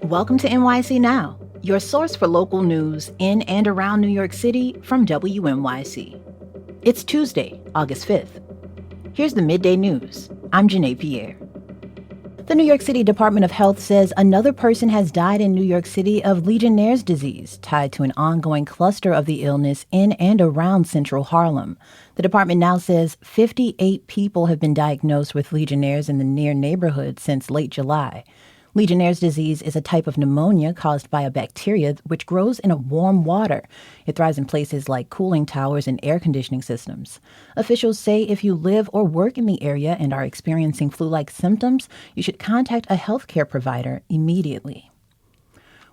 Welcome to NYC Now, your source for local news in and around New York City from WNYC. It's Tuesday, August 5th. Here's the Midday News. I'm Janae Pierre. The New York City Department of Health says another person has died in New York City of Legionnaires' disease, tied to an ongoing cluster of the illness in and around Central Harlem. The department now says 58 people have been diagnosed with Legionnaires in the near neighborhood since late July. Legionnaires' disease is a type of pneumonia caused by a bacteria which grows in warm water. It thrives in places like cooling towers and air conditioning systems. Officials say if you live or work in the area and are experiencing flu-like symptoms, you should contact a healthcare provider immediately.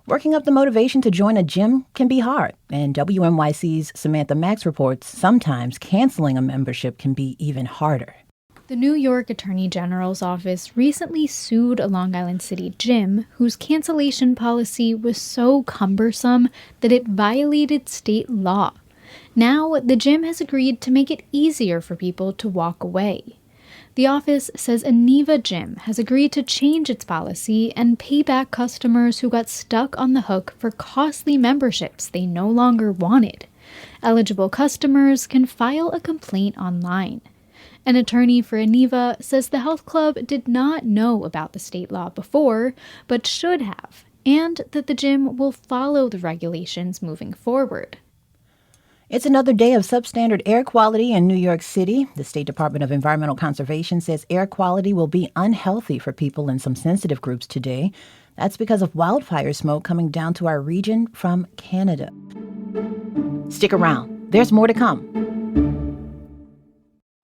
Working up the motivation to join a gym can be hard, and WNYC's Samantha Max reports sometimes canceling a membership can be even harder. The New York Attorney General's office recently sued a Long Island City gym whose cancellation policy was so cumbersome that it violated state law. Now, the gym has agreed to make it easier for people to walk away. The office says Aniva Gym has agreed to change its policy and pay back customers who got stuck on the hook for costly memberships they no longer wanted. Eligible customers can file a complaint online. An attorney for Aniva says the health club did not know about the state law before, but should have, and that the gym will follow the regulations moving forward. It's another day of substandard air quality in New York City. The State Department of Environmental Conservation says air quality will be unhealthy for people in some sensitive groups today. That's because of wildfire smoke coming down to our region from Canada. Stick around. There's more to come.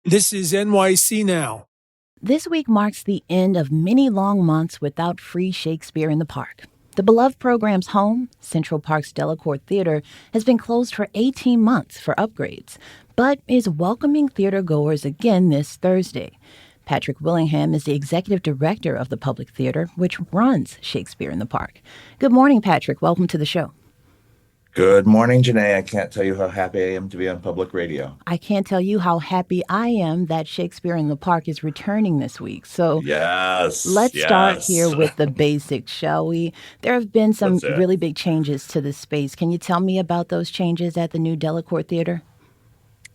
This is NYC Now. This week marks the end of many long months without free Shakespeare in the Park. The beloved program's home, Central Park's Delacorte Theater, has been closed for 18 months for upgrades, but is welcoming theatergoers again this Thursday. Patrick Willingham is the executive director of the Public Theater, which runs Shakespeare in the Park. Good morning, Patrick. Welcome to the show. Good morning, Janae. I can't tell you how happy I am to be on public radio. I can't tell you how happy I am that Shakespeare in the Park is returning this week. So let's start here with the basics, shall we? There have been some really big changes to the space. Can you tell me about those changes at the new Delacorte Theater?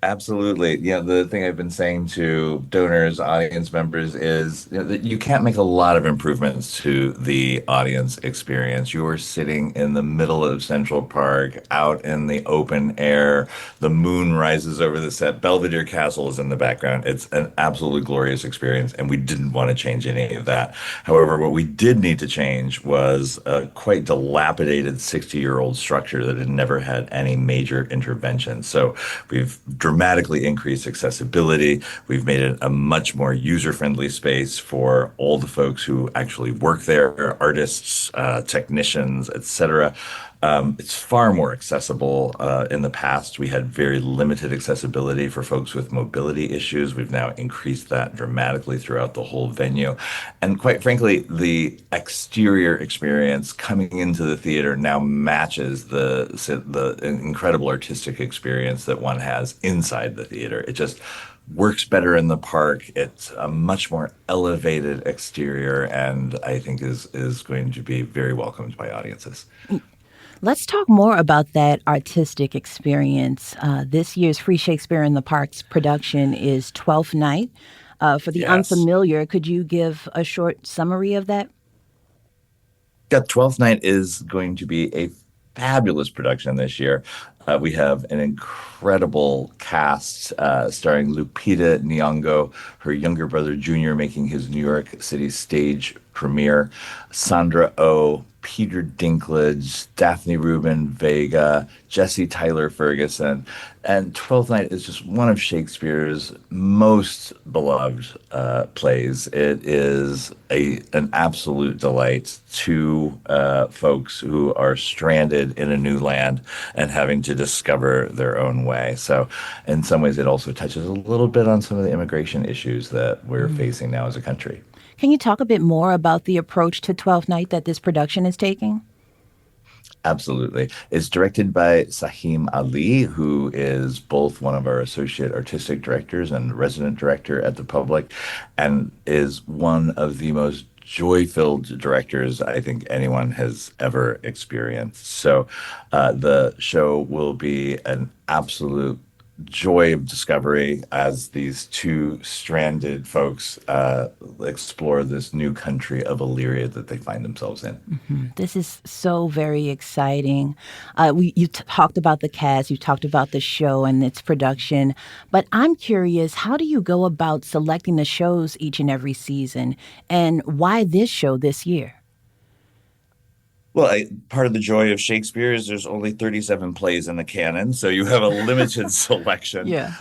Absolutely. The thing I've been saying to donors, audience members is that you can't make a lot of improvements to the audience experience. You are sitting in the middle of Central Park, out in the open air. The moon rises over the set. Belvedere Castle is in the background. It's an absolutely glorious experience, and we didn't want to change any of that. However, what we did need to change was a quite dilapidated 60-year-old structure that had never had any major intervention. So we've dramatically increased accessibility. We've made it a much more user-friendly space for all the folks who actually work there, artists, technicians, etc. It's far more accessible. In the past, we had very limited accessibility for folks with mobility issues. We've now increased that dramatically throughout the whole venue. And quite frankly, the exterior experience coming into the theater now matches the incredible artistic experience that one has inside the theater. It just works better in the park. It's a much more elevated exterior, and I think is going to be very welcomed by audiences. Let's talk more about that artistic experience. This year's Free Shakespeare in the Park's production is Twelfth Night. For the unfamiliar, could you give a short summary of that? Yeah, Twelfth Night is going to be a fabulous production this year. We have an incredible cast starring Lupita Nyong'o, her younger brother Junior making his New York City stage premiere, Sandra Oh, Peter Dinklage, Daphne Rubin Vega, Jesse Tyler Ferguson. And Twelfth Night is just one of Shakespeare's most beloved plays. It is an absolute delight to folks who are stranded in a new land and having to discover their own way. So in some ways, it also touches a little bit on some of the immigration issues that we're facing now as a country. Can you talk a bit more about the approach to Twelfth Night that this production is taking? Absolutely. It's directed by Sahim Ali, who is both one of our associate artistic directors and resident director at the Public, and is one of the most joy-filled directors I think anyone has ever experienced. So the show will be an absolute joy of discovery as these two stranded folks explore this new country of Illyria that they find themselves in. This is so very exciting. You talked about the cast, you talked about the show and its production, but I'm curious, how do you go about selecting the shows each and every season, and why this show this year? Well, part of the joy of Shakespeare is there's only 37 plays in the canon, so you have a limited selection. Yeah.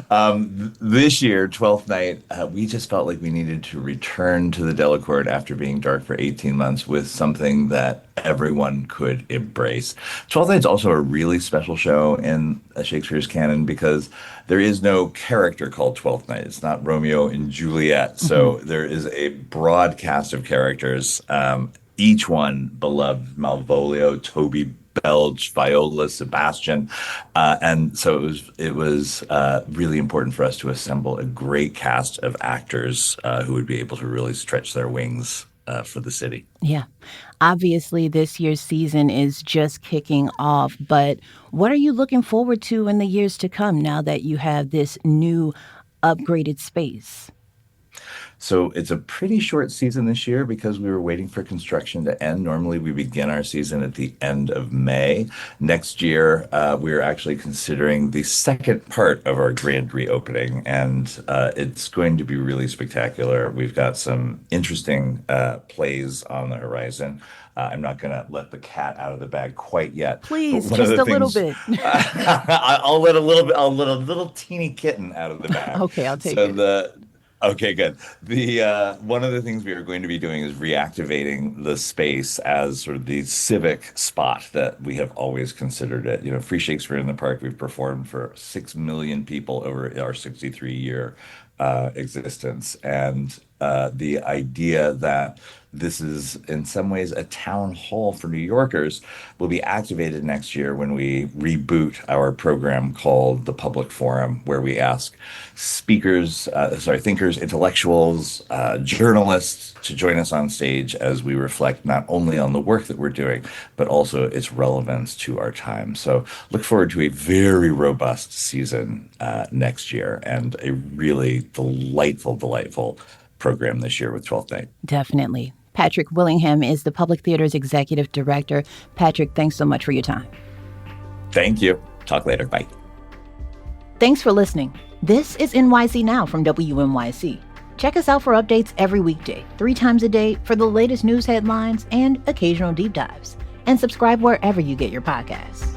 This year, Twelfth Night, we just felt like we needed to return to the Delacorte after being dark for 18 months with something that everyone could embrace. Twelfth Night is also a really special show in Shakespeare's canon because there is no character called Twelfth Night. It's not Romeo and Juliet. So there is a broad cast of characters. Each one beloved: Malvolio, Toby Belch, Viola, Sebastian. And so it was really important for us to assemble a great cast of actors who would be able to really stretch their wings for the city. Yeah. Obviously, this year's season is just kicking off, but what are you looking forward to in the years to come now that you have this new upgraded space? So it's a pretty short season this year because we were waiting for construction to end. Normally, we begin our season at the end of May. Next year, we're actually considering the second part of our grand reopening, and it's going to be really spectacular. We've got some interesting plays on the horizon. I'm not going to let the cat out of the bag quite yet. Please, just a little bit. I'll let a little teeny kitten out of the bag. Okay, I'll take it. Okay, good. The one of the things we are going to be doing is reactivating the space as sort of the civic spot that we have always considered it. You know, Free Shakespeare in the Park, we've performed for 6 million people over our 63-year existence. And the idea that this is in some ways a town hall for New Yorkers will be activated next year when we reboot our program called the Public Forum, where we ask thinkers, intellectuals, journalists to join us on stage as we reflect not only on the work that we're doing, but also its relevance to our time. So look forward to a very robust season next year and a really delightful program this year with 12th Night. Definitely. Patrick Willingham is the Public Theater's executive director. Patrick, thanks so much for your time. Thank you. Talk later. Bye. Thanks for listening. This is NYC Now from WNYC. Check us out for updates every weekday, 3 times a day for the latest news headlines and occasional deep dives. And subscribe wherever you get your podcasts.